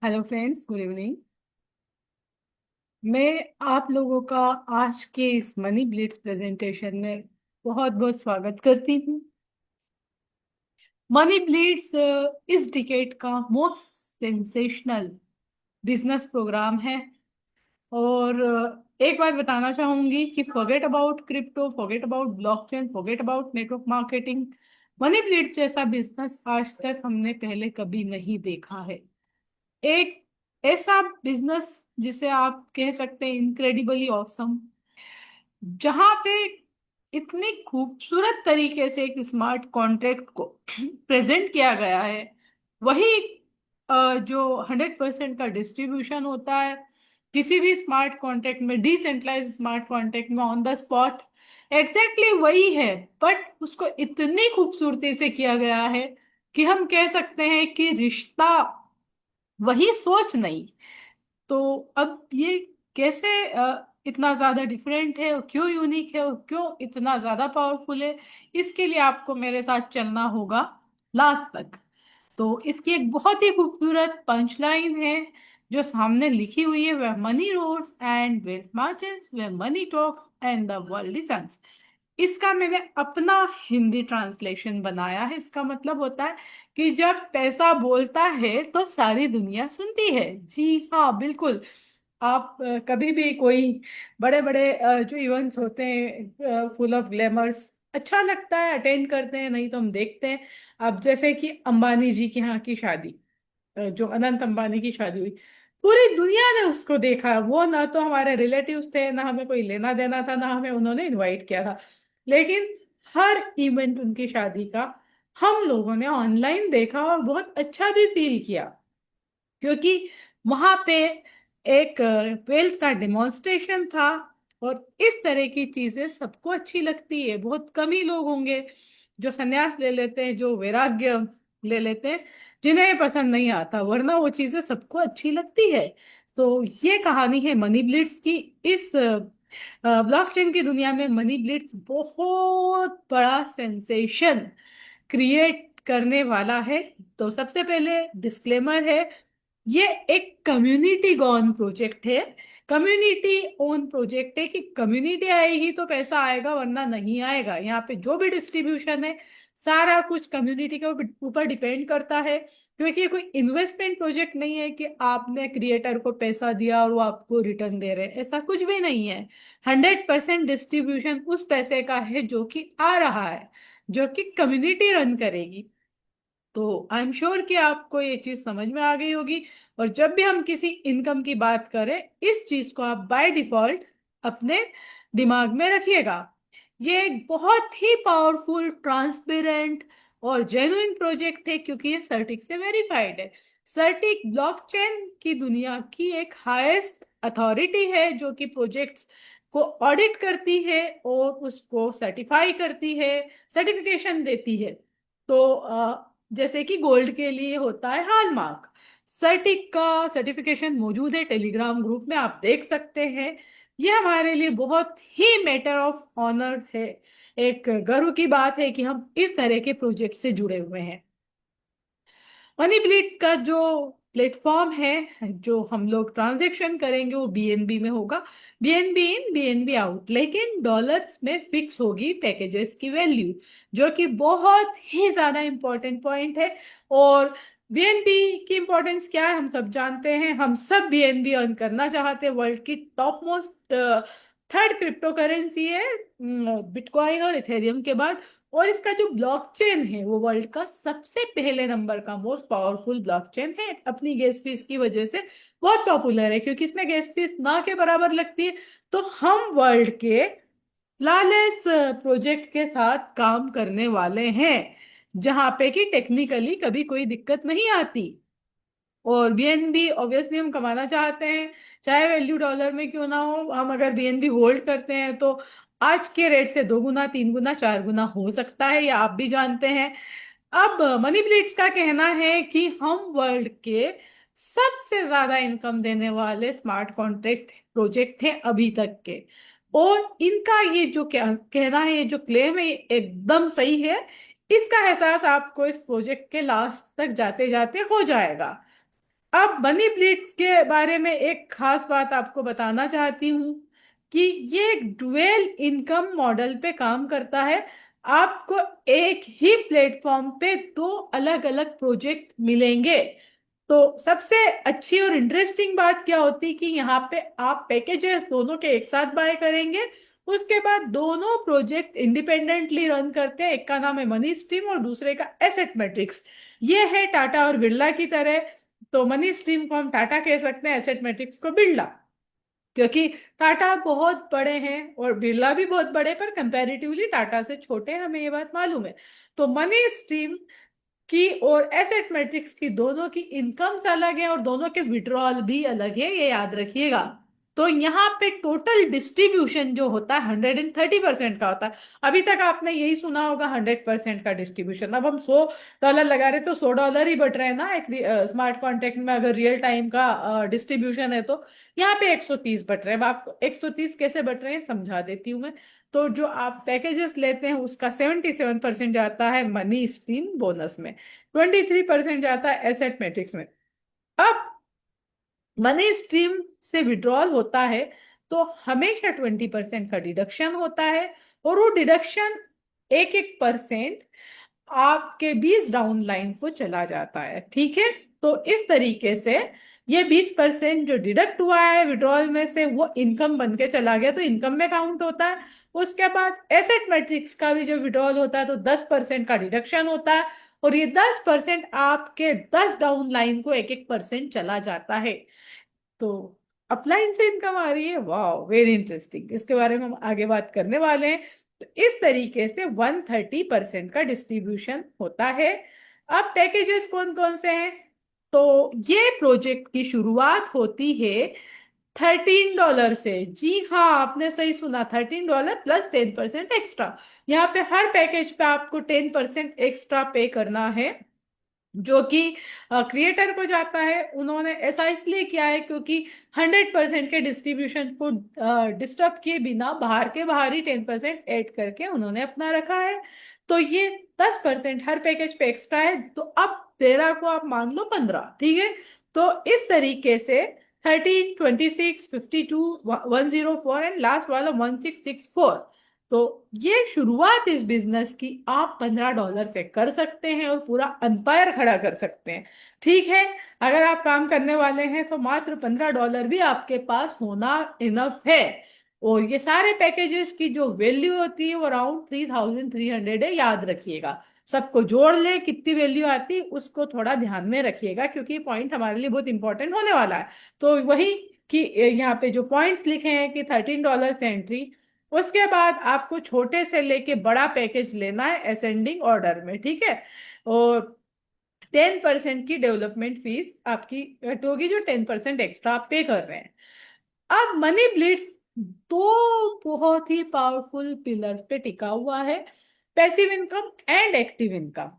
Hello friends, good evening. मैं आप लोगों का आज के इस मनी ब्लिट्स प्रेजेंटेशन में बहुत बहुत स्वागत करती हूँ। मनी ब्लिट्स इस डिकेड का मोस्ट सेंसेशनल बिजनेस प्रोग्राम है। और एक बात बताना चाहूंगी कि forget about crypto, forget about blockchain, forget about network marketing. Money Blitz जैसा बिजनेस आज तक हमने पहले कभी नहीं देखा है। एक ऐसा बिजनेस जिसे आप कह सकते हैं इनक्रेडिबली ऑसम, जहां पे इतनी खूबसूरत तरीके से एक स्मार्ट कॉन्ट्रैक्ट को प्रेजेंट किया गया है। वही जो 100% का डिस्ट्रीब्यूशन होता है किसी भी स्मार्ट कॉन्ट्रैक्ट में, डिसेंट्रलाइज स्मार्ट कॉन्ट्रैक्ट में ऑन द स्पॉट, एग्जैक्टली वही है। बट उसको इतनी खूबसूरती से किया गया है कि हम कह सकते हैं कि रिश्ता वही, सोच नहीं। तो अब ये कैसे इतना ज्यादा डिफरेंट है और क्यों यूनिक है और क्यों इतना ज्यादा पावरफुल है, इसके लिए आपको मेरे साथ चलना होगा लास्ट तक। तो इसकी एक बहुत ही खूबसूरत पंचलाइन है जो सामने लिखी हुई है, वह money roars and wealth marches, वह money talks and the world listens. इसका मैंने अपना हिंदी ट्रांसलेशन बनाया है। इसका मतलब होता है कि जब पैसा बोलता है तो सारी दुनिया सुनती है। जी हाँ, बिल्कुल। आप कभी भी कोई बड़े बड़े जो इवेंट्स होते हैं फुल ऑफ ग्लैमर्स, अच्छा लगता है, अटेंड करते हैं, नहीं तो हम देखते हैं। अब जैसे कि अंबानी जी के यहाँ की शादी, जो अनंत अंबानी की शादी हुई, पूरी दुनिया ने उसको देखा। वो ना तो हमारे रिलेटिव्स थे, ना हमें कोई लेना देना था, ना हमें उन्होंने इनवाइट किया था, लेकिन हर इवेंट उनकी शादी का हम लोगों ने ऑनलाइन देखा और बहुत अच्छा भी फील किया, क्योंकि वहां पे एक वेल्थ का डेमोन्स्ट्रेशन था। और इस तरह की चीजें सबको अच्छी लगती है। बहुत कम ही लोग होंगे जो संन्यास ले लेते हैं, जो वैराग्य ले लेते हैं, जिन्हें ये पसंद नहीं आता, वरना वो चीजें सबको अच्छी लगती है। तो ये कहानी है मनी ब्लिट्स की। इस ब्लॉकचेन की दुनिया में मनी ब्लिट्स बहुत बड़ा सेंसेशन क्रिएट करने वाला है। तो सबसे पहले डिस्क्लेमर है, ये एक कम्युनिटी गॉन प्रोजेक्ट है। कम्युनिटी ओन प्रोजेक्ट है कि कम्युनिटी आएगी तो पैसा आएगा, वरना नहीं आएगा। यहाँ पे जो भी डिस्ट्रीब्यूशन है सारा कुछ कम्युनिटी के ऊपर डिपेंड करता है, क्योंकि ये कोई इन्वेस्टमेंट प्रोजेक्ट नहीं है कि आपने क्रिएटर को पैसा दिया और वो आपको रिटर्न दे रहे हैं। ऐसा कुछ भी नहीं है। 100% डिस्ट्रीब्यूशन उस पैसे का है जो कि आ रहा है, जो कि कम्युनिटी रन करेगी। तो आई एम श्योर कि आपको ये चीज समझ में आ गई होगी। और जब भी हम किसी इनकम की बात करें, इस चीज को आप बाय डिफॉल्ट अपने दिमाग में रखिएगा। ये एक बहुत ही पावरफुल, ट्रांसपेरेंट और जेन्युइन प्रोजेक्ट है, क्योंकि ये सर्टिक से वेरीफाइड है। सर्टिक ब्लॉकचेन की दुनिया की एक हाईएस्ट अथॉरिटी है जो कि प्रोजेक्ट्स को ऑडिट करती है और उसको सर्टिफाई करती है, सर्टिफिकेशन देती है। तो जैसे कि गोल्ड के लिए होता है हॉलमार्क, सर्टिक का सर्टिफिकेशन मौजूद है टेलीग्राम ग्रुप में, आप देख सकते हैं। ये हमारे लिए बहुत ही मैटर ऑफ ऑनर है, एक गर्व की बात है कि हम इस तरह के प्रोजेक्ट से जुड़े हुए हैं। मनी ब्लिट्स का जो प्लेटफॉर्म है, जो हम लोग ट्रांजेक्शन करेंगे, वो बीएनबी में होगा। बीएनबी इन, बीएनबी आउट, लेकिन डॉलर्स में फिक्स होगी पैकेजेस की वैल्यू, जो कि बहुत ही ज्यादा इंपॉर्टेंट पॉइंट है। और बीएनबी की इंपॉर्टेंस क्या है हम सब जानते हैं। हम सब बीएनबी अर्न करना चाहते हैं। वर्ल्ड की top most third crypto currency है बिटकॉइन और इथेरियम के बाद। और इसका जो ब्लॉकचेन है वो वर्ल्ड का सबसे पहले नंबर का मोस्ट पावरफुल ब्लॉकचेन है। अपनी गैस फीस की वजह से बहुत पॉपुलर है, क्योंकि इसमें गैस फीस ना के बराबर लगती है। तो हम वर्ल्ड के फ्लॉलेस प्रोजेक्ट के साथ काम करने वाले हैं, जहां पे कि टेक्निकली कभी कोई दिक्कत नहीं आती। और बीएनबी ऑब्वियसली हम कमाना चाहते हैं, चाहे वैल्यू डॉलर में क्यों ना हो। हम अगर बीएनबी होल्ड करते हैं तो आज के रेट से 2 गुना, 3 गुना, 4 गुना हो सकता है, या आप भी जानते हैं। अब मनी ब्लिट्स का कहना है कि हम वर्ल्ड के सबसे ज्यादा इनकम देने वाले स्मार्ट कॉन्ट्रैक्ट प्रोजेक्ट हैं अभी तक के। और इनका ये जो क्या कहना है, ये जो क्लेम है, ये एकदम सही है। इसका एहसास आपको इस प्रोजेक्ट के लास्ट तक जाते जाते हो जाएगा। अब मनी ब्लिट्स के बारे में एक खास बात आपको बताना चाहती हूँ कि ये एक डुअल इनकम मॉडल पे काम करता है। आपको एक ही प्लेटफॉर्म पे दो अलग अलग प्रोजेक्ट मिलेंगे। तो सबसे अच्छी और इंटरेस्टिंग बात क्या होती कि यहाँ पे आप पैकेजेस दोनों के एक साथ बाय करेंगे। उसके बाद दोनों प्रोजेक्ट इंडिपेंडेंटली रन करते हैं। एक का नाम है मनी स्ट्रीम और दूसरे का एसेट मैट्रिक्स। ये है टाटा और बिरला की तरह। तो मनी स्ट्रीम को हम टाटा कह सकते हैं, एसेट मैट्रिक्स को बिरला, क्योंकि टाटा बहुत बड़े हैं और बिरला भी बहुत बड़े, पर कंपैरेटिवली टाटा से छोटे हैं, हमें ये बात मालूम है। तो मनी स्ट्रीम की और एसेट मैट्रिक्स की दोनों की इनकम्स अलग है और दोनों के विड्रॉल भी अलग है, ये याद रखिएगा। तो यहाँ पे टोटल डिस्ट्रीब्यूशन जो होता है 130% का होता है। अभी तक आपने यही सुना होगा 100% का डिस्ट्रीब्यूशन। अब हम $100 लगा रहे तो $100 ही बट रहे हैं ना एक स्मार्ट कॉन्ट्रैक्ट में, अगर रियल टाइम का डिस्ट्रीब्यूशन है तो। यहाँ पे 130 बट रहे हैं। अब आपको 130 कैसे बट रहे हैं समझा देती हूँ मैं। तो जो आप पैकेजेस लेते हैं उसका 77% जाता है मनी स्ट्रीम बोनस में, 23% जाता है एसेट मैट्रिक्स में। अब मनी स्ट्रीम से विड्रॉल होता है तो हमेशा 20% का डिडक्शन होता है, और वो डिडक्शन एक एक परसेंट आपके 20 डाउन लाइन को चला जाता है। ठीक है, तो इस तरीके से ये 20% जो डिडक्ट हुआ है विड्रॉल में से वो इनकम बन के चला गया, तो इनकम में काउंट होता है। उसके बाद एसेट मैट्रिक्स का भी जो विड्रॉल होता है तो 10% का डिडक्शन होता है, और ये 10% आपके 10 डाउन लाइन को एक एक परसेंट चला जाता है। तो अपलाइन से इनकम आ रही है, वाह वेरी इंटरेस्टिंग, इसके बारे में हम आगे बात करने वाले हैं। तो इस तरीके से 130% का डिस्ट्रीब्यूशन होता है। अब पैकेजेस कौन कौन से हैं? तो ये प्रोजेक्ट की शुरुआत होती है $13 से। जी हाँ, आपने सही सुना, $13 प्लस 10% एक्स्ट्रा। यहाँ पे हर पैकेज पे आपको 10% एक्स्ट्रा पे करना है, जो कि क्रिएटर को जाता है। उन्होंने ऐसा इसलिए किया है क्योंकि 100% के डिस्ट्रीब्यूशन को डिस्टर्ब किए बिना बाहर के बाहर ही 10% ऐड करके उन्होंने अपना रखा है। तो ये 10% हर पैकेज पे एक्स्ट्रा है। तो अब 13 को आप मान लो 15, ठीक है। तो इस तरीके से 13, 26, 52, 104 एंड लास्ट वाला 1664। तो ये शुरुआत इस बिजनेस की आप $15 से कर सकते हैं और पूरा अंपायर खड़ा कर सकते हैं। ठीक है, अगर आप काम करने वाले हैं तो मात्र $15 भी आपके पास होना इनफ है। और ये सारे पैकेजेस की जो वैल्यू होती है वो अराउंड 3300 है, याद रखिएगा। सबको जोड़ ले कितनी वैल्यू आती है उसको थोड़ा ध्यान में रखिएगा, क्योंकि ये पॉइंट हमारे लिए बहुत इंपॉर्टेंट होने वाला है। तो वही कि यहाँ पे जो पॉइंट्स लिखे हैं कि $13 से एंट्री, उसके बाद आपको छोटे से लेके बड़ा पैकेज लेना है असेंडिंग ऑर्डर में, ठीक है। और 10% की डेवलपमेंट फीस आपकी कट होगी, जो 10% एक्स्ट्रा आप पे कर रहे हैं। अब मनी ब्लिट्स दो बहुत ही पावरफुल पिलर्स पे टिका हुआ है, passive income and active income.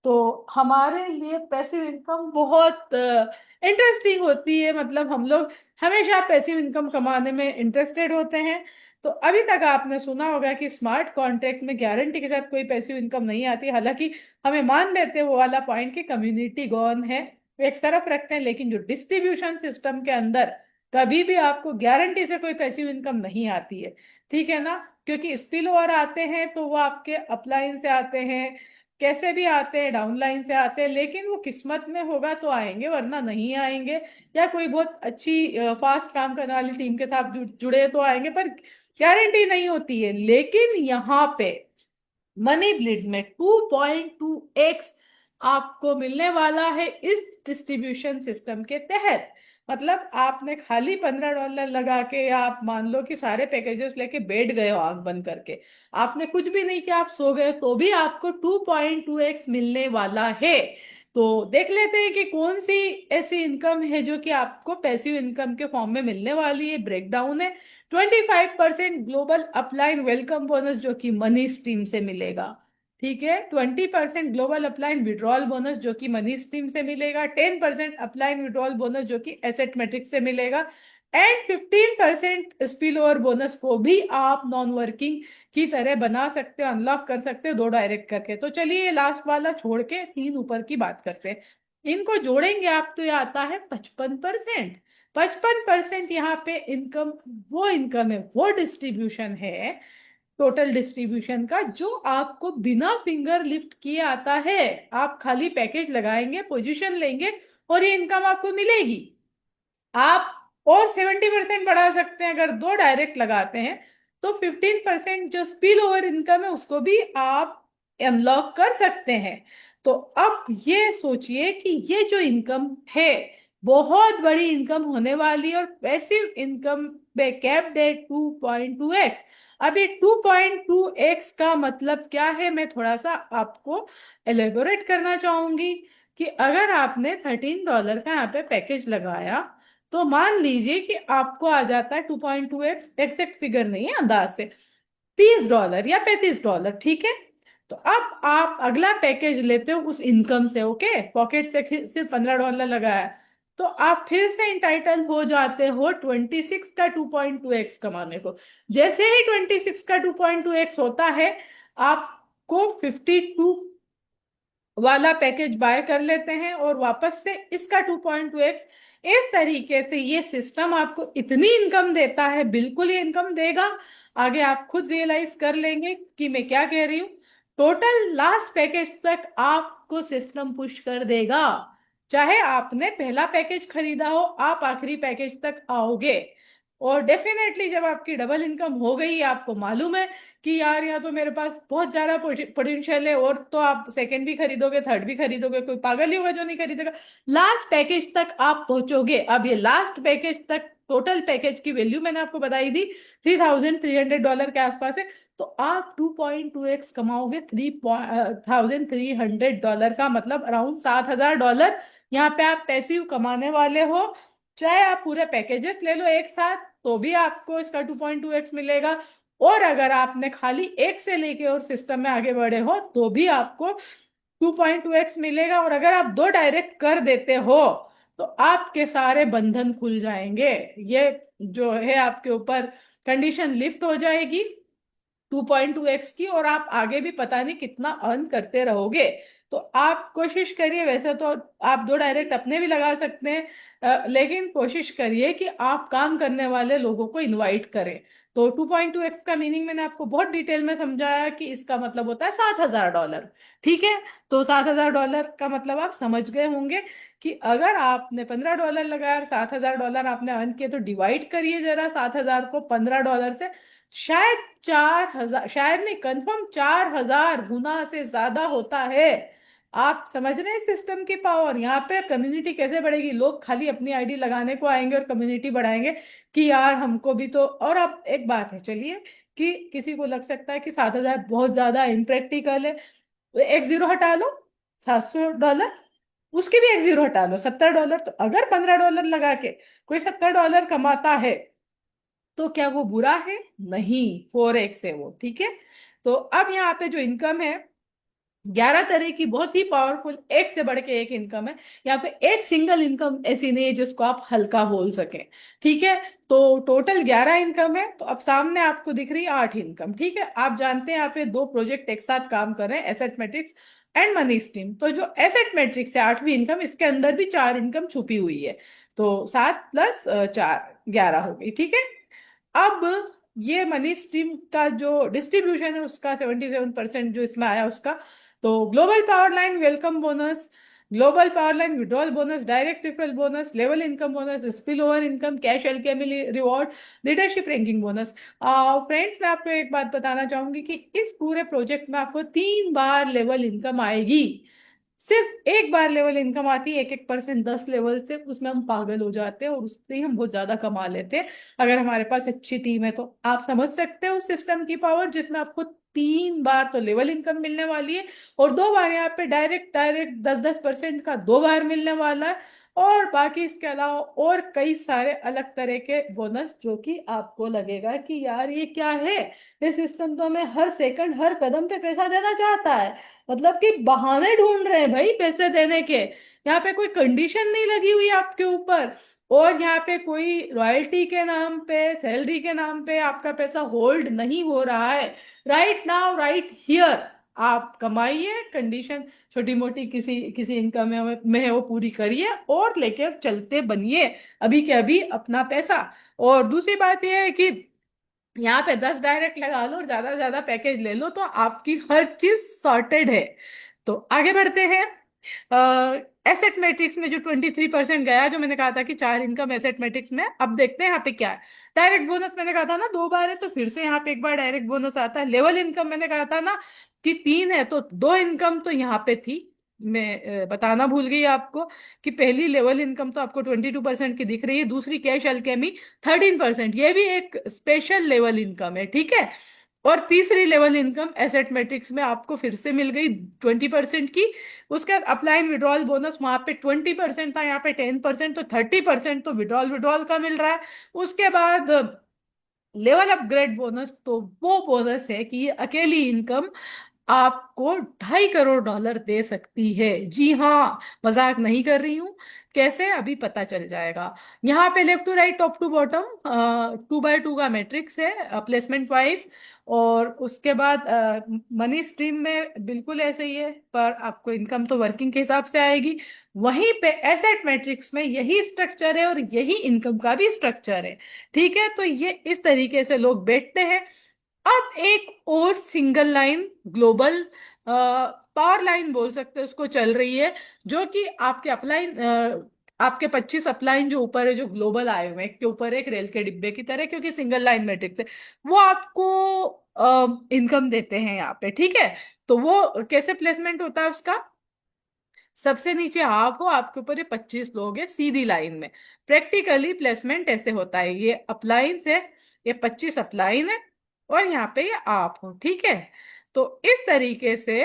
तो हमारे लिए पैसिव इनकम बहुत इंटरेस्टिंग होती है, मतलब हम लोग हमेशा पैसिव इनकम कमाने में इंटरेस्टेड होते हैं। तो अभी तक आपने सुना होगा कि स्मार्ट कॉन्ट्रैक्ट में गारंटी के साथ कोई पैसिव इनकम नहीं आती। हालांकि हमें मान लेते हैं वो वाला पॉइंट की कम्युनिटी गॉन है, एक तरफ रखते हैं, लेकिन जो डिस्ट्रीब्यूशन सिस्टम के अंदर कभी भी आपको गारंटी से कोई पैसिव इनकम नहीं आती है। ठीक है ना, क्योंकि स्पिल ओवर आते हैं तो वो आपके अपलाइन से आते हैं, कैसे भी आते हैं, डाउनलाइन से आते हैं, लेकिन वो किस्मत में होगा तो आएंगे वरना नहीं आएंगे। या कोई बहुत अच्छी फास्ट काम करने वाली टीम के साथ जुड़े तो आएंगे, पर गारंटी नहीं होती है। लेकिन यहाँ पे मनी ब्लिट्स में 2.2x आपको मिलने वाला है इस डिस्ट्रीब्यूशन सिस्टम के तहत। मतलब आपने खाली $15 लगा के, या आप मान लो कि सारे पैकेजेस लेके बैठ गए हो आंख बंद करके, आपने कुछ भी नहीं किया, आप सो गए, तो भी आपको 2.2x मिलने वाला है। तो देख लेते हैं कि कौन सी ऐसी इनकम है जो कि आपको पैसिव इनकम के फॉर्म में मिलने वाली है। ब्रेकडाउन है 25% ग्लोबल अपलाइन वेलकम बोनस जो कि मनी स्ट्रीम से मिलेगा, ठीक है। 20% ग्लोबल अपलाइन विड्रॉल बोनस जो कि मनी स्ट्रीम से मिलेगा। 10% अपलाइन विड्रॉल बोनस जो कि एसेट मैट्रिक्स से मिलेगा। एंड 15% स्पिल ओवर बोनस को भी आप नॉन वर्किंग की तरह बना सकते हो, अनलॉक कर सकते हो 2 डायरेक्ट करके। तो चलिए लास्ट वाला छोड़ के 3 ऊपर की बात करते हैं। इनको जोड़ेंगे आप तो ये आता है 55%। 55% यहाँ पे इनकम, वो इनकम है, वो डिस्ट्रीब्यूशन है टोटल डिस्ट्रीब्यूशन का, जो आपको बिना फिंगर लिफ्ट किए आता है। आप खाली पैकेज लगाएंगे, पोजीशन लेंगे, और ये इनकम आपको मिलेगी। आप और 70% बढ़ा सकते हैं, अगर दो डायरेक्ट लगाते हैं तो 15% जो स्पिल ओवर इनकम है उसको भी आप अनलॉक कर सकते हैं। तो अब ये सोचिए कि ये जो इनकम है बहुत बड़ी इनकम होने वाली है, और पैसिव इनकम पे कैप्ड है 2.2x। अब ये 2.2x का मतलब क्या है, मैं थोड़ा सा आपको एलेबोरेट करना चाहूंगी कि अगर आपने $13 का यहाँ पे पैकेज लगाया, तो मान लीजिए कि आपको आ जाता है 2.2x, एक्सेक्ट फिगर नहीं है, अंदाज से $30 या $35, ठीक है। तो अब आप अगला पैकेज लेते हो उस इनकम से, ओके, पॉकेट से सिर्फ $15 लगाया, तो आप फिर से इंटाइटल हो जाते हो 26 का 2.2x कमाने को। जैसे ही 26 का 2.2x होता है, आपको 52 वाला पैकेज बाय कर लेते हैं और वापस से इसका 2.2x। इस तरीके से ये सिस्टम आपको इतनी इनकम देता है, बिल्कुल ये इनकम देगा। आगे आप खुद रियलाइज कर लेंगे कि मैं क्या कह रही हूँ। टोटल लास्ट पैकेज तक आपको सिस्टम पुश कर देगा। चाहे आपने पहला पैकेज खरीदा हो, आप आखिरी पैकेज तक आओगे। और डेफिनेटली जब आपकी डबल इनकम हो गई, आपको मालूम है कि यार यहाँ तो मेरे पास बहुत ज्यादा पोटेंशियल है, और तो आप सेकंड भी खरीदोगे, थर्ड भी खरीदोगे, कोई पागल ही होगा जो नहीं खरीदेगा। लास्ट पैकेज तक आप पहुंचोगे। अब ये लास्ट पैकेज तक टोटल पैकेज की वैल्यू मैंने आपको बताई थी, $3,300 के आसपास है। तो आप 2.2x कमाओगे $3,300 का, मतलब अराउंड $7,000 यहाँ पे आप पैसिव कमाने वाले हो। चाहे आप पूरे पैकेजेस ले लो एक साथ, तो भी आपको इसका 2.2x मिलेगा। और अगर आपने खाली एक से लेके और सिस्टम में आगे बढ़े हो, तो भी आपको 2.2x मिलेगा। और अगर आप दो डायरेक्ट कर देते हो, तो आपके सारे बंधन खुल जाएंगे। ये जो है आपके ऊपर कंडीशन लिफ्ट हो जाएगी 2.2x की, और आप आगे भी पता नहीं कितना अर्न करते रहोगे। तो आप कोशिश करिए, वैसे तो आप दो डायरेक्ट अपने भी लगा सकते हैं, लेकिन कोशिश करिए कि आप काम करने वाले लोगों को इनवाइट करें। तो 2.2x का मीनिंग मैंने आपको बहुत डिटेल में समझाया कि इसका मतलब होता है $7,000, ठीक है। तो $7,000 का मतलब आप समझ गए होंगे कि अगर आपने $15 लगाया और $7,000 आपने अर्न किए, तो डिवाइड करिए जरा 7,000 को $15 से। शायद 4,000, शायद नहीं, कंफर्म 4,000 गुना से ज्यादा होता है। आप समझ रहे हैं सिस्टम की पावर। यहाँ पे कम्युनिटी कैसे बढ़ेगी, लोग खाली अपनी आईडी लगाने को आएंगे और कम्युनिटी बढ़ाएंगे कि यार हमको भी तो। और अब एक बात है, चलिए, कि किसी को लग सकता है कि 7,000 बहुत ज्यादा इम्प्रैक्टिकल है, तो एक जीरो हटा लो, $700, उसके भी एक जीरो हटा लो, $70। तो अगर $15 लगा के कोई $70 कमाता है, तो क्या वो बुरा है? नहीं, 4x है वो, ठीक है। तो अब यहाँ पे जो इनकम है, 11 तरह की बहुत ही पावरफुल, एक से बढ़ के एक इनकम है। यहाँ पे एक सिंगल इनकम ऐसी नहीं है जिसको आप हल्का बोल सके, ठीक है। तो टोटल 11 इनकम है। तो अब सामने आपको दिख रही है 8 इनकम, ठीक है। आप जानते हैं यहाँ पे दो प्रोजेक्ट एक साथ काम कर रहे हैं, asset matrix and money stream. तो जो एसेट मैट्रिक्स है 8वीं इनकम, इसके अंदर भी 4 इनकम छुपी हुई है। तो 7 प्लस 4, 11 हो गई, ठीक है। अब ये मनी स्ट्रीम का जो डिस्ट्रीब्यूशन है उसका 77% जो इसमें आया उसका। तो global power line welcome bonus, global power line withdrawal bonus, direct referral bonus, level income bonus, spill over income, cash alchemy reward, leadership ranking bonus. Friends, मैं आपको एक बात बताना चाहूंगी कि इस पूरे प्रोजेक्ट में आपको 3 बार लेवल इनकम आएगी। सिर्फ एक बार लेवल इनकम आती है, 1-1%, 10 लेवल से, उसमें हम पागल हो जाते हैं और उस पर ही हम बहुत ज्यादा कमा लेते हैं। अगर हमारे पास अच्छी टीम है तो आप समझ सकते हो उस सिस्टम की पावर, जिसमें आपको 3 बार तो लेवल इनकम मिलने वाली है, और 2 बार यहाँ पे डायरेक्ट डायरेक्ट 10-10% का 2 बार मिलने वाला है। और बाकी इसके अलावा और कई सारे अलग तरह के बोनस, जो कि आपको लगेगा कि यार ये क्या है, ये सिस्टम तो हमें हर सेकंड हर कदम पे पैसा देना चाहता है। मतलब कि बहाने ढूंढ रहे हैं भाई पैसे देने के। यहाँ पे कोई कंडीशन नहीं लगी हुई आपके ऊपर, और यहाँ पे कोई रॉयल्टी के नाम पे, सैलरी के नाम पे आपका पैसा होल्ड नहीं हो रहा है। राइट नाउ, राइट हियर, आप कमाइए, कंडीशन छोटी मोटी किसी किसी इनकम में है वो पूरी करिए और लेकर चलते बनिए अभी के अभी अपना पैसा। और दूसरी बात यह है कि यहाँ पे 10 डायरेक्ट लगा लो और ज्यादा से ज्यादा पैकेज ले लो तो आपकी हर चीज सॉर्टेड है। तो आगे बढ़ते हैं। एसेट मैट्रिक्स में जो 23% गया, जो मैंने कहा था कि 4 इनकम एसेट मैट्रिक्स में, अब देखते हैं यहाँ पे क्या है। डायरेक्ट बोनस मैंने कहा था ना 2 बार है, तो फिर से यहाँ पे एक बार डायरेक्ट बोनस आता है। लेवल इनकम मैंने कहा था ना कि 3 है, तो 2 इनकम तो यहाँ पे थी। मैं बताना भूल गई आपको कि पहली लेवल इनकम तो आपको 22% की दिख रही है, दूसरी कैश अल्केमी 13%, ये भी एक स्पेशल लेवल इनकम है, ठीक है। और तीसरी लेवल इनकम एसेट मैट्रिक्स में आपको फिर से मिल गई 20% की। उसके बाद अपलाइन विड्रॉल बोनस वहां पे 20% था, यहाँ पे 10%, तो 30% तो विड्रॉल विड्रॉल का मिल रहा है। उसके बाद लेवल अपग्रेड बोनस, तो वो बोनस है कि ये अकेली इनकम आपको $2.5 करोड़ दे सकती है। जी हाँ, मजाक नहीं कर रही हूँ। कैसे, अभी पता चल जाएगा। यहाँ पे left to right, top to bottom 2x2 का मैट्रिक्स है प्लेसमेंट वाइज। और उसके बाद मनी स्ट्रीम में बिल्कुल ऐसे ही है, पर आपको इनकम तो वर्किंग के हिसाब से आएगी। वहीं पे एसेट मैट्रिक्स में यही स्ट्रक्चर है और यही इनकम का भी स्ट्रक्चर है, ठीक है। तो ये इस तरीके से लोग बैठते हैं। अब एक और single line global power line बोल सकते हैं उसको, चल रही है, जो कि आपके अपलाइन आपके 25 अपलाइन जो ऊपर है, जो ग्लोबल आए हुए हैं, एक के ऊपर एक रेल के डिब्बे की तरह, क्योंकि सिंगल लाइन मैट्रिक्स है, वो आपको इनकम देते हैं यहाँ पे, ठीक है। तो वो कैसे प्लेसमेंट होता है उसका, सबसे नीचे आप हो, आपके ऊपर ये 25 लोग हैं सीधी लाइन में। प्रैक्टिकली प्लेसमेंट ऐसे होता है, ये अपलाइन है, ये 25 अपलाइन है, और यहाँ पे ये आप हो, ठीक है। तो इस तरीके से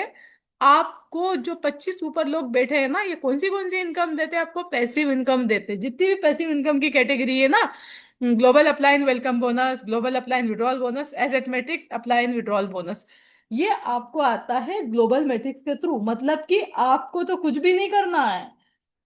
आपको जो 25 ऊपर लोग बैठे हैं ना, ये कौन सी इनकम देते हैं आपको, पैसिव इनकम देते हैं। जितनी भी पैसिव इनकम की कैटेगरी है ना, global upline welcome bonus, global upline withdrawal bonus, asset matrix upline withdrawal bonus, ये आपको आता है ग्लोबल मैट्रिक्स के थ्रू। मतलब कि आपको तो कुछ भी नहीं करना है,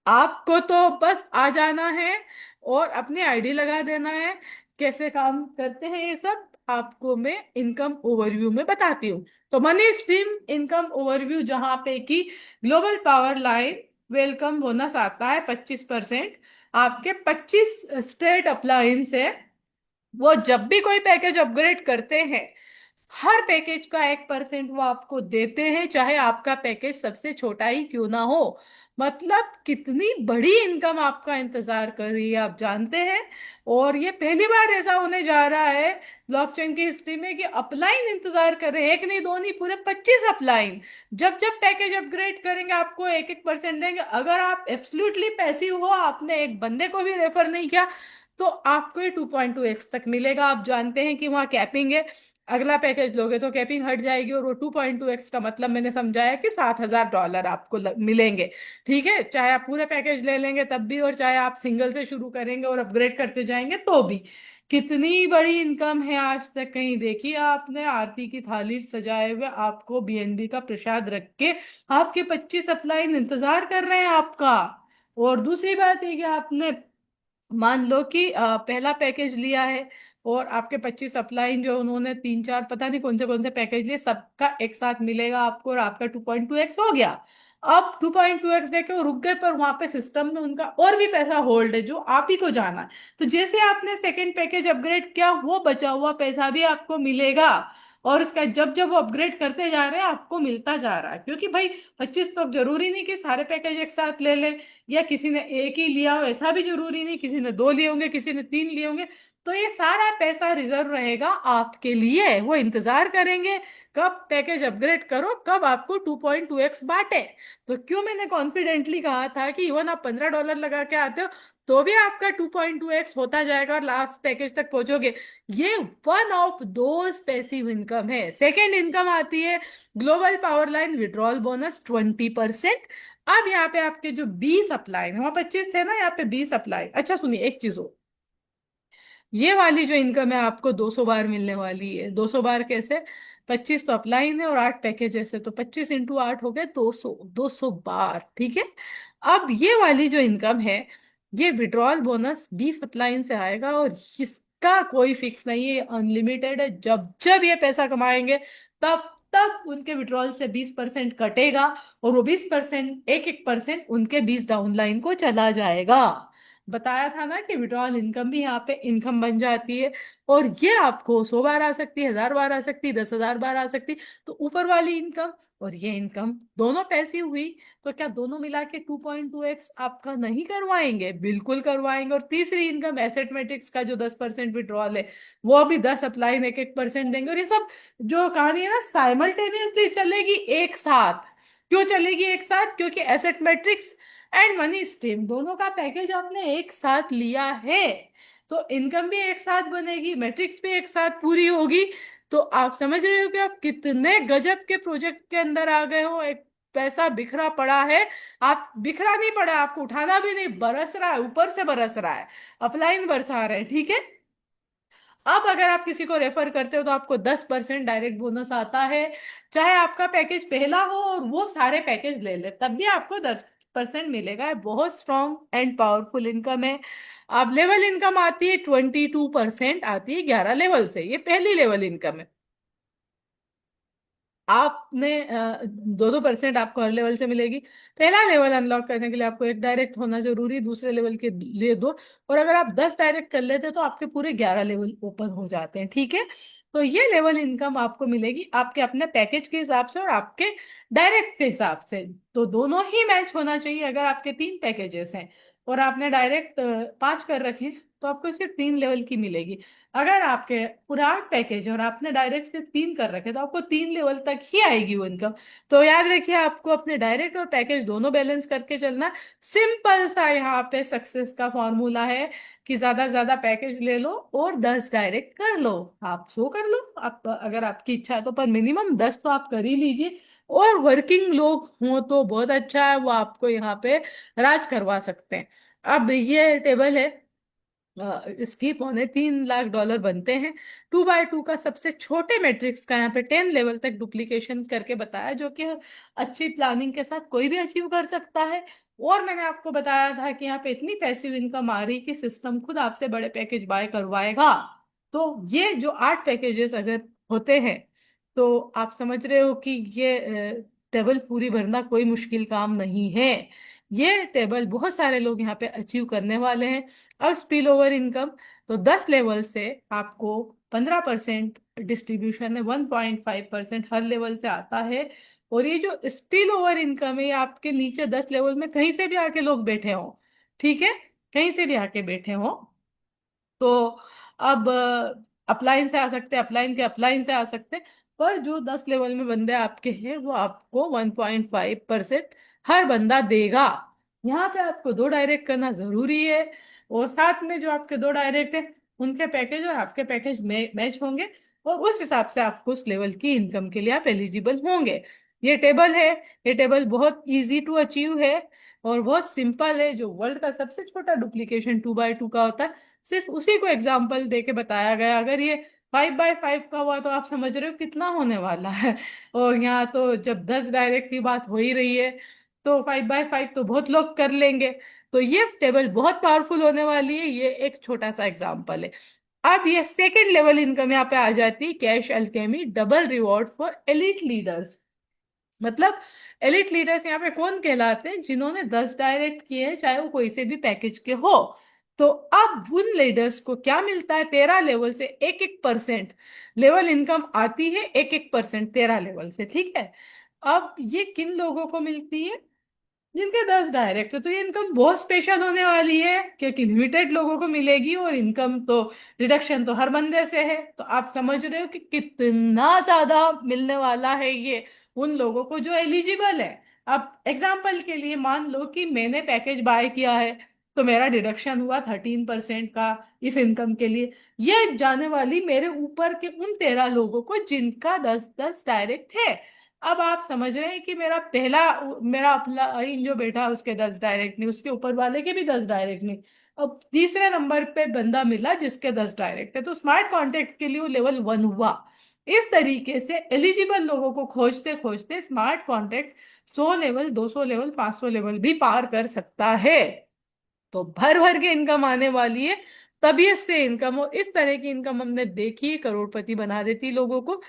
आपको तो बस आ जाना है और अपनी आईडी लगा देना है। कैसे काम करते हैं ये सब आपको मैं इनकम ओवरव्यू में बताती हूँ। तो मनी स्ट्रीम इनकम ओवरव्यू, जहां पे कि global power line welcome bonus आता है 25%। आपके 25 स्टेट अप्लायंस है, वो जब भी कोई पैकेज अपग्रेड करते हैं, हर पैकेज का 1% वो आपको देते हैं, चाहे आपका पैकेज सबसे छोटा ही क्यों ना हो। मतलब कितनी बड़ी इनकम आपका इंतजार कर रही है, आप जानते हैं। और ये पहली बार ऐसा होने जा रहा है ब्लॉकचेन की हिस्ट्री में कि अपलाइन इंतजार कर रहे हैं, एक नहीं दो नहीं, पूरे 25 अपलाइन। जब जब पैकेज अपग्रेड करेंगे आपको 1-1% देंगे। अगर आप एब्सोल्युटली पैसिव हो, आपने एक बंदे को भी रेफर नहीं किया, तो आपको ये 2.2x तक मिलेगा। आप जानते हैं कि वहाँ कैपिंग है, अगला पैकेज लोगे तो कैपिंग हट जाएगी, और वो 2.2x का मतलब मैंने समझाया कि $7,000 आपको मिलेंगे, ठीक है। चाहे आप पूरे पैकेज ले लेंगे तब भी, और चाहे आप सिंगल से शुरू करेंगे और अपग्रेड करते जाएंगे तो भी। कितनी बड़ी इनकम है, आज तक कहीं देखी आपने? आरती की थाली सजाए हुए आपको बीएनबी का प्रसाद रख के आपके 25 अपलाइन इंतजार कर रहे हैं आपका। और दूसरी बात है कि आपने, मान लो कि पहला पैकेज लिया है और आपके 25 अपलाइन जो उन्होंने 3-4 पता नहीं कौन से पैकेज लिए, सबका एक साथ मिलेगा आपको, और आपका 2.2x हो गया। अब 2.2x देके वो रुक गए, पर वहां पे सिस्टम में उनका और भी पैसा होल्ड है जो आप ही को जाना है। तो जैसे आपने सेकंड पैकेज अपग्रेड किया, वो बचा हुआ पैसा भी आपको मिलेगा। और उसका जब जब वो अपग्रेड करते जा रहे हैं आपको मिलता जा रहा है, क्योंकि भाई 25 लोग, जरूरी नहीं कि सारे पैकेज एक साथ ले ले, या किसी ने एक ही लिया हो, ऐसा भी जरूरी नहीं, किसी ने 2 लिए होंगे, किसी ने 3 लिए होंगे। तो ये सारा पैसा रिजर्व रहेगा आपके लिए, वो इंतजार करेंगे कब पैकेज अपग्रेड करो, कब आपको 2.2x बांटे। तो क्यों मैंने कॉन्फिडेंटली कहा था कि इवन आप $15 लगा के आते हो तो भी आपका 2.2x होता जाएगा और लास्ट पैकेज तक पहुंचोगे। ये one of those passive income है। सेकेंड इनकम आती है global power line withdrawal bonus 20%। अब यहाँ पे आपके जो 20 अप्लाई है, वहां 25 थे ना, यहाँ पे 20 अप्लाई। अच्छा सुनिए एक चीज हो, ये वाली जो इनकम है आपको 200 बार मिलने वाली है। 200 बार कैसे, 25 तो अपलाइन है और 8 पैकेज ऐसे, तो 25 × 8 हो गए 200, 200 बार, ठीक है। अब ये वाली जो इनकम है, ये विड्रॉल बोनस 20 अपलाइन से आएगा, और इसका कोई फिक्स नहीं है, अनलिमिटेड है। जब जब ये पैसा कमाएंगे तब तब उनके विड्रॉल से 20% कटेगा, और वो 20% एक एक परसेंट उनके 20 डाउनलाइन को चला जाएगा। बताया था ना कि विड्रॉल इनकम भी यहाँ पे इनकम बन जाती है, और ये आपको 100 बार आ सकती है, 1000 बार आ सकती है, 10,000 बार आ सकती है। तो ऊपर वाली इनकम और ये इनकम दोनों पैसिव हुई, तो क्या दोनों मिला के 2.2x आपका नहीं करवाएंगे? बिल्कुल करवाएंगे। और तीसरी इनकम एसेट मैट्रिक्स का जो 10% विड्रॉल है, वो अभी 10 अप्लाई एक एक परसेंट देंगे। और ये सब जो कहानी है ना, साइमल्टेनियसली चलेगी एक साथ। क्यों चलेगी एक साथ? क्योंकि asset matrix and money stream दोनों का पैकेज आपने एक साथ लिया है, तो इनकम भी एक साथ बनेगी, मैट्रिक्स भी एक साथ पूरी होगी। तो आप समझ रहे हो कि आप कितने गजब के प्रोजेक्ट के अंदर आ गए हो। एक पैसा बिखरा पड़ा है, आप बिखरा नहीं पड़ा, आपको उठाना भी नहीं, बरस रहा है, ऊपर से बरस रहा है, अपलाइन बरसा रहे हैं, ठीक है। अब अगर आप किसी को रेफर करते हो तो आपको 10% डायरेक्ट बोनस आता है। चाहे आपका पैकेज पहला हो और वो सारे पैकेज ले ले, तब भी आपको 10% मिलेगा। ये बहुत स्ट्रॉन्ग एंड पावरफुल इनकम है। अब लेवल इनकम आती है, 22% आती है 11 लेवल से, ये पहली लेवल इनकम है। आपने 2-2% आपको हर लेवल से मिलेगी। पहला लेवल अनलॉक करने के लिए आपको एक डायरेक्ट होना जरूरी, दूसरे लेवल के लिए दो। और अगर आप 10 डायरेक्ट कर लेते हैं तो आपके पूरे 11 लेवल ओपन हो जाते हैं, ठीक है। तो ये लेवल इनकम आपको मिलेगी आपके अपने पैकेज के हिसाब से और आपके डायरेक्ट के हिसाब से। तो दोनों ही मैच होना चाहिए। अगर आपके 3 पैकेजेस हैं और आपने डायरेक्ट 5 कर रखे हैं, तो आपको सिर्फ 3 लेवल की मिलेगी। अगर आपके पूरा 8 पैकेज और आपने डायरेक्ट से 3 कर रखे, तो आपको 3 लेवल तक ही आएगी वो इनकम। तो याद रखिए, आपको अपने डायरेक्ट और पैकेज दोनों बैलेंस करके चलना। सिंपल सा यहाँ पे सक्सेस का फॉर्मूला है कि ज्यादा पैकेज ले लो और 10 डायरेक्ट कर लो। आप 100 कर लो, आप अगर आपकी इच्छा है तो, पर मिनिमम 10 तो आप कर ही लीजिए। और वर्किंग लोग हों तो बहुत अच्छा है, वो आपको यहाँ पे राज करवा सकते हैं। अब ये टेबल है, इसकी $3.25 लाख बनते हैं। 2x2 का सबसे छोटे मैट्रिक्स का यहाँ पे 10 लेवल तक डुप्लीकेशन करके बताया, जो कि अच्छी प्लानिंग के साथ कोई भी अचीव कर सकता है। और मैंने आपको बताया था कि यहाँ पे इतनी पैसिव इनकम आ रही कि सिस्टम खुद आपसे बड़े पैकेज बाय करवाएगा। तो ये जो 8 पैकेजेस अगर होते हैं, तो आप समझ रहे हो कि ये टेबल पूरी भरना कोई मुश्किल काम नहीं है। ये टेबल बहुत सारे लोग यहाँ पे अचीव करने वाले हैं। अब स्पिल ओवर इनकम, तो 10 लेवल से आपको 15% डिस्ट्रीब्यूशन है, 1.5% हर लेवल से आता है। और ये जो स्पिल ओवर इनकम है, ये आपके नीचे 10 लेवल में कहीं से भी आके लोग बैठे हों, ठीक है, कहीं से भी आके बैठे हों, तो अब अपलाइन से आ सकते हैं, अपलाइन के अपलाइन से आ सकते हैं। पर जो 10 लेवल में बंदे आपके हैं, वो आपको 1.5% हर बंदा देगा। यहाँ पे आपको 2 डायरेक्ट करना जरूरी है, और साथ में जो आपके 2 डायरेक्ट है, उनके पैकेज और आपके पैकेज में मैच होंगे, और उस हिसाब से आपको उस लेवल की इनकम के लिए आप एलिजिबल होंगे। ये टेबल है, ये टेबल बहुत इजी टू अचीव है और बहुत सिंपल है। जो वर्ल्ड का सबसे छोटा डुप्लीकेशन 2x2 का होता है, सिर्फ उसी को एग्जाम्पल दे के बताया गया। अगर ये 5x5 का हुआ, तो आप समझ रहे हो कितना होने वाला है। और यहाँ तो जब 10 डायरेक्ट की बात हो ही रही है, तो 5x5 तो बहुत लोग कर लेंगे। तो ये टेबल बहुत पावरफुल होने वाली है। ये एक छोटा सा एग्जाम्पल है। अब ये सेकेंड लेवल इनकम यहाँ पे आ जाती है, cash Alchemy double reward for elite leaders. मतलब एलिट लीडर्स यहाँ पे कौन कहलाते हैं? जिन्होंने 10 डायरेक्ट किए हैं, चाहे वो कोई से भी पैकेज के हो। तो अब उन लीडर्स को क्या मिलता है? 13 लेवल से एक एक परसेंट लेवल इनकम आती है, एक एक परसेंट 13 लेवल से, ठीक है। अब ये किन लोगों को मिलती है? जिनके 10 डायरेक्ट है। तो ये इनकम बहुत स्पेशल होने वाली है, क्योंकि लिमिटेड लोगों को मिलेगी, और इनकम तो डिडक्शन तो हर बंदे से है। तो आप समझ रहे हो कि कितना ज्यादा मिलने वाला है ये उन लोगों को जो एलिजिबल है। अब एग्जाम्पल के लिए मान लो कि मैंने पैकेज बाय किया है, तो मेरा डिडक्शन हुआ 13% का इस इनकम के लिए। ये जाने वाली मेरे ऊपर के उन 13 लोगों को जिनका 10-10 डायरेक्ट है। अब आप समझ रहे हैं कि मेरा अपना जो बेटा है, उसके 10 डायरेक्ट नहीं, उसके ऊपर वाले के भी 10 डायरेक्ट नहीं। अब तीसरे नंबर पे बंदा मिला जिसके 10 डायरेक्ट है, तो स्मार्ट कॉन्ट्रैक्ट के लिए वो लेवल 1 हुआ। इस तरीके से एलिजिबल लोगों को खोजते खोजते smart contract 100 level, 200 level, 500 level भी पार कर सकता है। तो भर भर के इनकम आने वाली है। तबीयत से इनकम, और इस तरह की इनकम हमने देखी है, करोड़पति बना देती लोगों को।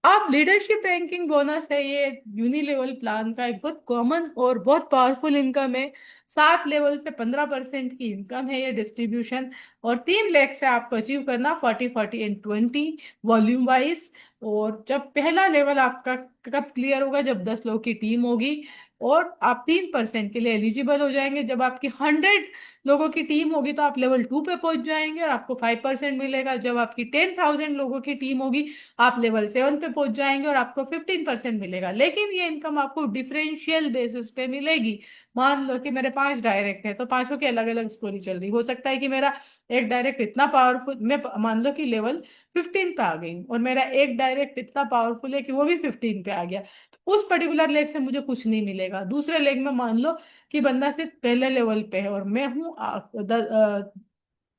अब लीडरशिप रैंकिंग बोनस है, ये यूनिलेवल प्लान का एक बहुत कॉमन और बहुत पावरफुल इनकम है। 7 लेवल से 15% की इनकम है ये डिस्ट्रीब्यूशन। और 3 लाख से आपको अचीव करना 40 40 एंड 20 वॉल्यूम वाइज। और जब पहला लेवल आपका कब क्लियर होगा, जब 10 लोग की टीम होगी और आप 3% के लिए एलिजिबल हो जाएंगे। जब आपकी 100 लोगों की टीम होगी तो आप लेवल 2 पे पहुंच जाएंगे और आपको 5% मिलेगा। जब आपकी 10,000 लोगों की टीम होगी आप लेवल 7 पे पहुंच जाएंगे और आपको 15% मिलेगा। लेकिन ये इनकम आपको डिफरेंशियल बेसिस पे मिलेगी। मान लो कि मेरे 5 डायरेक्ट है तो पांचों की अलग अलग स्टोरी चल रही, हो सकता है कि मेरा एक डायरेक्ट इतना पावरफुल, मैं मान लो कि लेवल 15 पे आ गई हूँ और मेरा एक डायरेक्ट इतना पावरफुल है कि वो भी 15 पे आ गया, तो उस पर्टिकुलर लेग से मुझे कुछ नहीं मिलेगा। दूसरे लेग में मान लो कि बंदा सिर्फ पहले लेवल पे है और मैं हूँ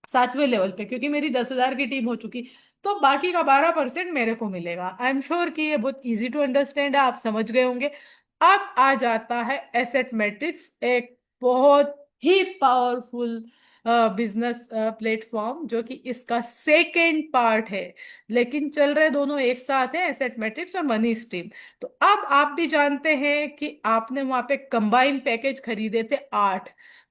7वें लेवल पे, क्योंकि मेरी 10,000 की टीम हो चुकी, तो बाकी का 12% मेरे को मिलेगा। आई एम श्योर कि ये बहुत इजी टू अंडरस्टैंड है, आप समझ गए होंगे। अब आ जाता है एसेट मैट्रिक्स, एक बहुत ही पावरफुल बिजनेस प्लेटफॉर्म जो कि इसका सेकेंड पार्ट है। लेकिन चल रहे दोनों एक साथ हैं, एसेट मैट्रिक्स और मनी स्ट्रीम। तो अब आप भी जानते हैं कि आपने वहां पे कंबाइन पैकेज खरीदे थे 8,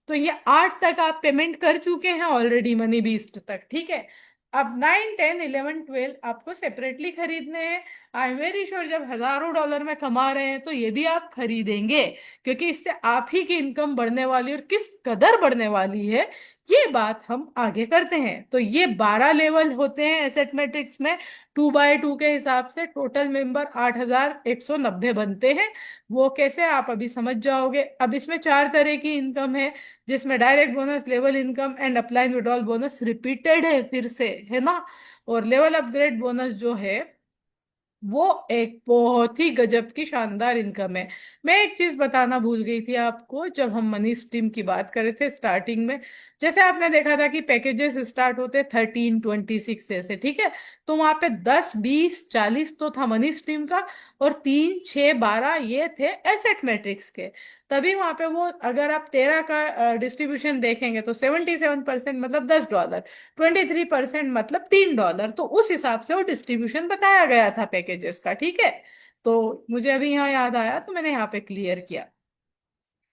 तो ये 8 तक आप पेमेंट कर चुके हैं ऑलरेडी, मनी बीस्ट तक, ठीक है। अब 9 10 11 12 आपको सेपरेटली खरीदने हैं। आई एम वेरी श्योर जब हजारों डॉलर में कमा रहे हैं तो ये भी आप खरीदेंगे, क्योंकि इससे आप ही की इनकम बढ़ने वाली है, और किस कदर बढ़ने वाली है ये बात हम आगे करते हैं। तो ये 12 लेवल होते हैं एसेट मैट्रिक्स में। 2 बाय 2 के हिसाब से टोटल मेंबर 8,190 बनते हैं। वो कैसे आप अभी समझ जाओगे। अब इसमें 4 तरह की इनकम है, जिसमें direct bonus, level income and अप्लाइन withdrawal bonus repeated है फिर से, है ना। और लेवल अपग्रेड बोनस जो है वो एक बहुत ही गजब की शानदार इनकम है। मैं एक चीज बताना भूल गई थी आपको, जब हम मनी स्ट्रीम की बात कर रहे थे स्टार्टिंग में, जैसे आपने देखा था कि पैकेजेस स्टार्ट होते 13 26 ऐसे, ठीक है। तो वहां पे 10 20 40 तो था मनी स्ट्रीम का, और 3 6 12 ये थे एसेट मैट्रिक्स के। तभी वहां पे वो, अगर आप 13 का डिस्ट्रीब्यूशन देखेंगे तो 77% मतलब $10, 23% मतलब $3, तो उस हिसाब से वो डिस्ट्रीब्यूशन बताया गया था पैकेजेस का, ठीक है। तो मुझे अभी यहाँ याद आया तो मैंने यहाँ पे क्लियर किया।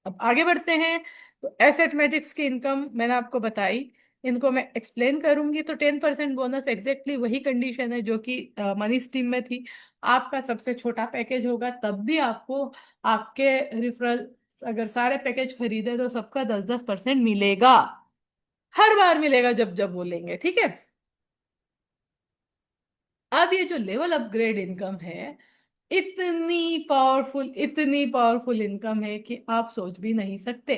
अब आगे बढ़ते हैं। तो एसेट मैट्रिक्स की इनकम मैंने आपको बताई, इनको मैं एक्सप्लेन करूंगी। तो 10% बोनस एग्जैक्टली वही कंडीशन है जो कि मनी स्ट्रीम में थी। आपका सबसे छोटा पैकेज होगा तब भी आपको आपके रिफरल, अगर सारे पैकेज खरीदे तो सबका 10 10% मिलेगा, हर बार मिलेगा जब जब बोलेंगे, ठीक है। अब ये जो लेवल अपग्रेड इनकम है, इतनी पावरफुल इनकम है कि आप सोच भी नहीं सकते।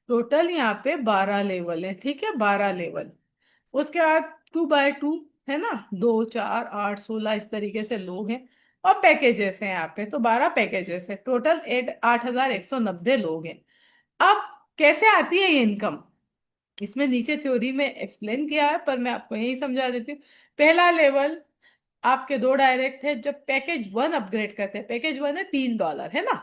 टोटल यहाँ पे 12 लेवल है, ठीक है, 12 लेवल। उसके बाद 2 बाय 2 है ना, 2 4 8 16 इस तरीके से लोग हैं। और पैकेजेस हैं यहाँ पे, तो 12 पैकेजेस है, टोटल 8,190 लोग हैं। अब कैसे आती है ये इनकम, इसमें नीचे थ्योरी में एक्सप्लेन किया है, पर मैं आपको यही समझा देती हूँ। पहला लेवल, आपके 2 डायरेक्ट है, जब पैकेज 1 अपग्रेड करते हैं, पैकेज 1 है $3, है ना,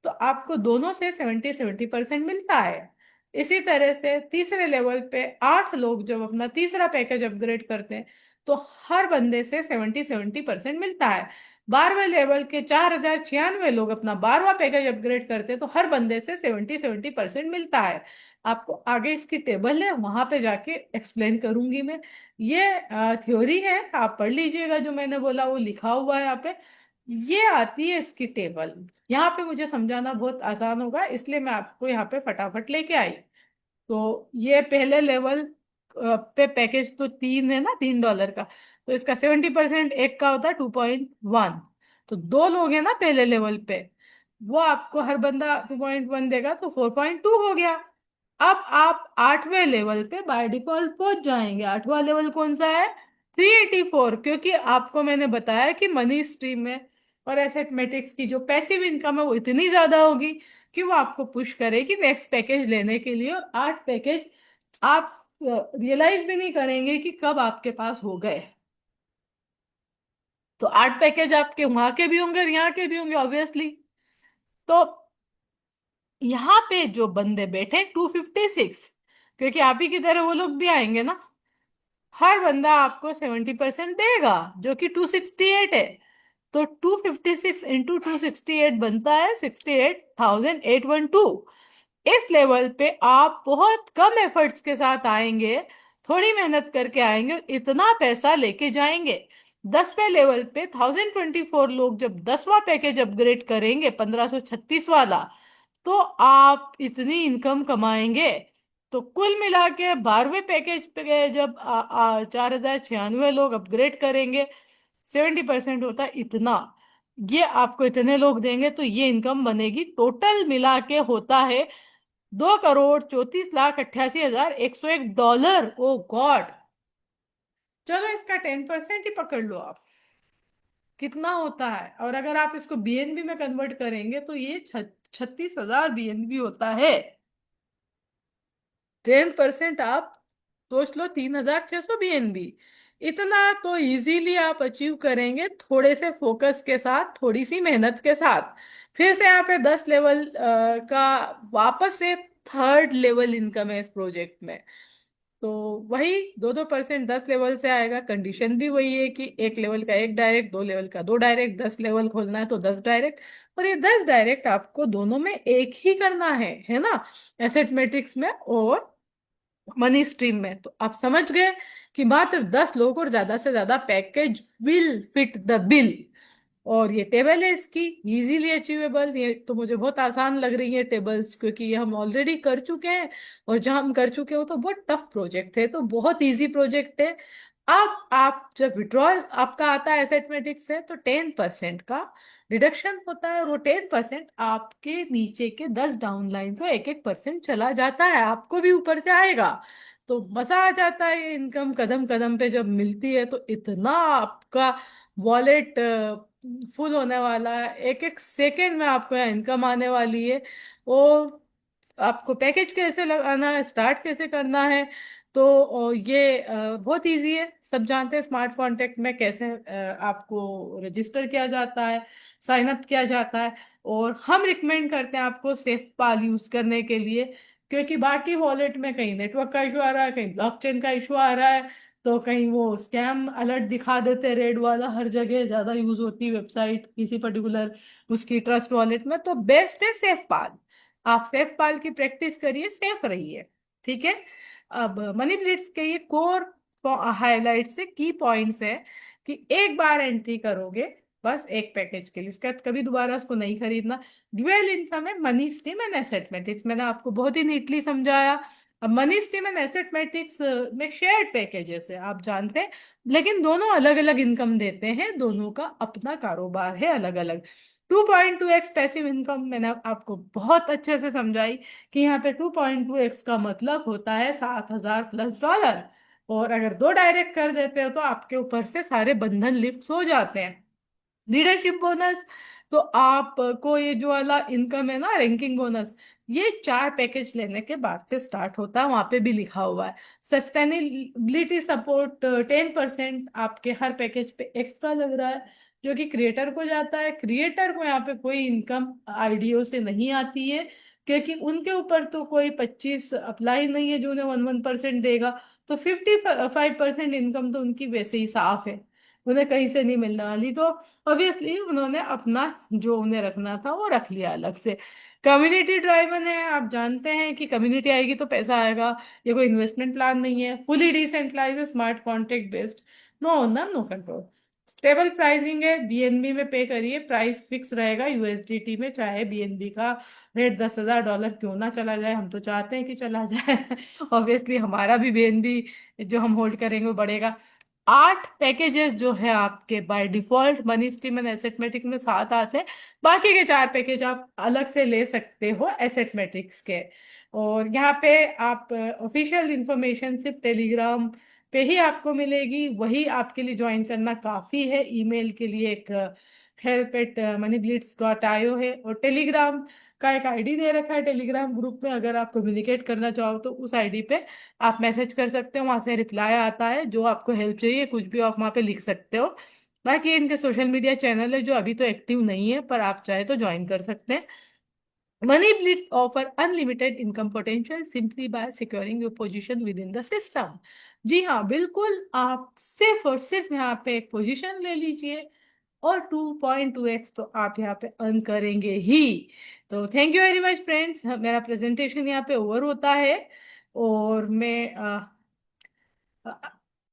तो आपको दोनों से 70 70% मिलता है। इसी तरह से तीसरे लेवल पे 8 लोग जब अपना तीसरा पैकेज अपग्रेड करते हैं तो हर बंदे से 70 70% मिलता है। 12वें लेवल के 4,096 लोग अपना 12वां पैकेज अपग्रेड करते हैं तो हर बंदे से 70 70% मिलता है। आपको आगे इसकी टेबल है, वहां पे जाके एक्सप्लेन करूंगी मैं। ये थ्योरी है, आप पढ़ लीजिएगा, जो मैंने बोला वो लिखा हुआ है यहाँ पे। ये आती है इसकी टेबल, यहाँ पे मुझे समझाना बहुत आसान होगा इसलिए मैं आपको यहाँ पे फटाफट लेके आई। तो ये पहले लेवल पे पैकेज तो 3 है ना, $3 का, तो इसका 70% एक का होता है 2.1। तो 2 लोग हैं ना पहले लेवल पे, वो आपको हर बंदा 2.1 देगा तो 4.2 हो गया। अब आप 8वें लेवल पे बाय डिफॉल्ट पहुंच जाएंगे। 8वां लेवल कौन सा है, 384, क्योंकि आपको मैंने बताया कि मनी स्ट्रीम में और एसेट मैट्रिक्स की जो पैसिव इनकम है वो इतनी ज्यादा होगी कि वो आपको पुश करेगी नेक्स्ट पैकेज लेने के लिए। और 8 पैकेज आप रियलाइज भी नहीं करेंगे कि कब आपके पास हो गए। तो 8 पैकेज आपके वहां के भी होंगे और यहाँ के भी होंगे ऑब्वियसली। तो यहाँ पे जो बंदे बैठे 256, क्योंकि आप ही की तरह वो लोग भी आएंगे ना, हर बंदा आपको 70% देगा, जो कि 268 है। तो 256 इंटू 268 बनता है 68,812। इस लेवल पे आप बहुत कम एफर्ट्स के साथ आएंगे, थोड़ी मेहनत करके आएंगे, इतना पैसा लेके जाएंगे। 10वें लेवल पे 1024 लोग जब 10वां पैकेज अपग्रेड करेंगे 1536 वाला, तो आप इतनी इनकम कमाएंगे। तो कुल मिला के 12वें पैकेज पे जब 4096 लोग अपग्रेड करेंगे, 70% होता है इतना, ये आपको इतने लोग देंगे तो ये इनकम बनेगी। टोटल मिला के होता है 2,34,88,101 ओ गॉड। चलो इसका 10% ही पकड़ लो आप, कितना होता है। और अगर आप इसको बीएनबी में कन्वर्ट करेंगे तो ये 36,000 बीएनबी होता है। 10% आप सोच लो, 3,600 बीएनबी। इतना तो इजीली आप अचीव करेंगे थोड़े से फोकस के साथ, थोड़ी सी मेहनत के साथ। फिर से यहाँ पे 10 लेवल का वापस से थर्ड लेवल इनकम है इस प्रोजेक्ट में। तो वही 2-2% 10 लेवल से आएगा। कंडीशन भी वही है कि एक लेवल का एक डायरेक्ट, दो लेवल का दो डायरेक्ट, 10 लेवल खोलना है तो 10 डायरेक्ट। और ये 10 डायरेक्ट आपको दोनों में एक ही करना है ना, एसेट मैट्रिक्स में और मनी स्ट्रीम में। तो आप समझ गए कि मात्र 10 लोग और ज्यादा से ज्यादा package will fit the bill. और ये टेबल है इसकी, इजीली अचीवेबल। ये तो मुझे बहुत आसान लग रही है टेबल्स, क्योंकि ये हम ऑलरेडी कर चुके हैं। और जहां हम कर चुके हो तो बहुत टफ प्रोजेक्ट है, तो बहुत इजी प्रोजेक्ट है। अब आप जब विड्रॉल आपका आता है एसेट मैट्रिक्स से, तो 10% का डिडक्शन होता है, और वो 10% आपके नीचे के 10 डाउनलाइन को 1-1% चला जाता है, आपको भी ऊपर से आएगा। तो मजा आ जाता है। ये इनकम कदम कदम पे जब मिलती है तो इतना आपका वॉलेट फुल होने वाला है, एक एक सेकंड में आपको यहाँ इनकम आने वाली है। और आपको पैकेज कैसे लगाना है, स्टार्ट कैसे करना है, तो ये बहुत इजी है। सब जानते हैं स्मार्ट कॉन्ट्रैक्ट में कैसे आपको रजिस्टर किया जाता है, साइन अप किया जाता है। और हम रिकमेंड करते हैं आपको सेफ पाल यूज करने के लिए, क्योंकि बाकी वॉलेट में कहीं नेटवर्क का इशू आ रहा है, कहीं ब्लॉकचेन का इशू आ रहा है, तो कहीं वो स्कैम अलर्ट दिखा देते रेड वाला, हर जगह ज्यादा यूज होती है वेबसाइट किसी पर्टिकुलर उसकी ट्रस्ट वॉलेट में। तो बेस्ट है सेफ पाल। आप सेफ पाल की प्रैक्टिस करिए, सेफ रहिए। ठीक है। अब मनी ब्लिट्स के ये कोर हाईलाइट से की पॉइंट्स है कि एक बार एंट्री करोगे बस एक पैकेज के लिए, इसके बाद कभी दोबारा उसको नहीं खरीदना। ड्यूअल इनकम है money stream and asset matrix, मैंने आपको बहुत ही नीटली समझाया। अब money stream and asset matrix में शेयर्ड पैकेजेस है, आप जानते हैं, लेकिन दोनों अलग अलग इनकम देते हैं, दोनों का अपना कारोबार है अलग अलग। 2.2x पैसिव इनकम मैंने आपको बहुत अच्छे से समझाई कि यहाँ पे 2.2x का मतलब होता है $7,000+। और अगर दो डायरेक्ट कर देते हो तो आपके ऊपर से सारे बंधन लिफ्ट हो जाते हैं। लीडरशिप बोनस, तो आपको ये जो वाला इनकम है ना, रैंकिंग बोनस, ये 4 पैकेज लेने के बाद से स्टार्ट होता है, वहां पे भी लिखा हुआ है। सस्टेनेबिलिटी सपोर्ट 10% आपके हर पैकेज पे एक्स्ट्रा लग रहा है, जो कि क्रिएटर को जाता है। क्रिएटर को यहाँ पे कोई इनकम आईडीओ से नहीं आती है, क्योंकि उनके ऊपर तो कोई 25 अप्लाई नहीं है जो उन्हें 1-1% देगा। तो 55% इनकम तो उनकी वैसे ही साफ है, उन्हें कहीं से नहीं मिलने वाली। तो ऑब्वियसली उन्होंने अपना जो उन्हें रखना था वो रख लिया अलग से। कम्युनिटी ड्राइवन है, आप जानते हैं कि कम्युनिटी आएगी तो पैसा आएगा। ये कोई इन्वेस्टमेंट प्लान नहीं है। Fully decentralised, smart contract based, no owner no control. Stable pricing है, बीएनबी में पे करिए, प्राइस फिक्स रहेगा यूएसडीटी में, चाहे बीएनबी का रेट $10,000 क्यों ना चला जाए, हम तो चाहते हैं कि चला जाए। ऑब्वियसली हमारा भी बीएनबी जो हम होल्ड करेंगे वो बढ़ेगा। 8 पैकेजेस जो है आपके by default money stream and asset matrix में साथ आते हैं। बाकी के 4 पैकेज आप अलग से ले सकते हो एसेट मैट्रिक्स के। और यहाँ पे आप ऑफिशियल इंफॉर्मेशन सिर्फ टेलीग्राम पे ही आपको मिलेगी, वही आपके लिए ज्वाइन करना काफी है। ईमेल के लिए एक help@moneyblitz.io है, और टेलीग्राम का एक आईडी दे रखा है टेलीग्राम ग्रुप में। अगर आप कम्युनिकेट करना चाहो तो उस आईडी पे आप मैसेज कर सकते हो, वहां से रिप्लाई आता है, जो आपको हेल्प चाहिए कुछ भी आप वहां पे लिख सकते हो। बाकी इनके सोशल मीडिया चैनल है जो अभी तो एक्टिव नहीं है, पर आप चाहे तो ज्वाइन कर सकते हैं। Money blitz offer unlimited income potential simply by securing your position within the system. जी हाँ, बिल्कुल, आप सिर्फ और सिर्फ यहाँ पे एक पोजीशन ले लीजिए और 2.2x तो आप यहाँ पे अर्न करेंगे ही। तो thank you very much friends, मेरा प्रेजेंटेशन यहाँ पे ओवर होता है। और मैं